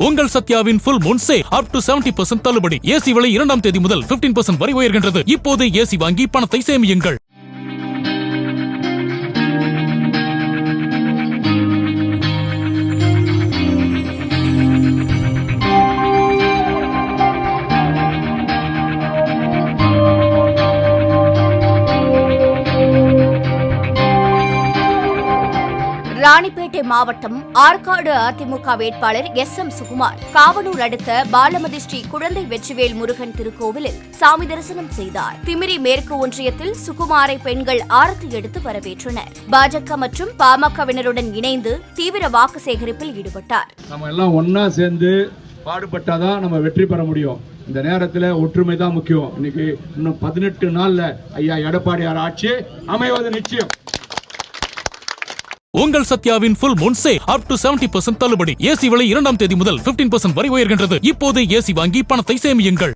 உங்கள் சத்யாவின் full moon sale up to 70% தள்ளுபடி. AC விலை 2ஆம் தேதி முதல் 15% வரை உயர்கின்றது. இப்போது ஏசி வாங்கி பணத்தை சேமியுங்கள். ராணிப்பேட்டை மாவட்டம் ஆற்காடு அதிமுக வேட்பாளர் எஸ்.எம். சுகுமார் காவனூர் அடுத்த பாலமதி ஸ்ரீ குழந்தை வெற்றிவேல் முருகன் திருக்கோவிலில் சாமி தரிசனம் செய்தார். திமிரி மேற்கு ஒன்றியத்தில் சுகுமாரை பெண்கள் ஆரத்தி எடுத்து வரவேற்றனர். பாஜக மற்றும் பாமகவினருடன் இணைந்து தீவிர வாக்கு சேகரிப்பில் ஈடுபட்டார். நம்ம எல்லாம் ஒன்னா சேர்ந்து பாடுபட்டாதான் நம்ம வெற்றி பெற முடியும். இந்த நேரத்தில் ஒற்றுமை தான் முக்கியம். இன்னைக்கு இன்னும் 18 நாள்ல ஐயா எடப்பாடியார் ஆட்சி அமைவது நிச்சயம். உங்கள் சத்யாவின் full moon sale up to 70% தள்ளுபடி. ஏசி விலை 2ஆம் தேதி முதல் 15% வரை உயர்கின்றது. இப்போது ஏசி வாங்கி பணத்தை சேமியுங்கள்.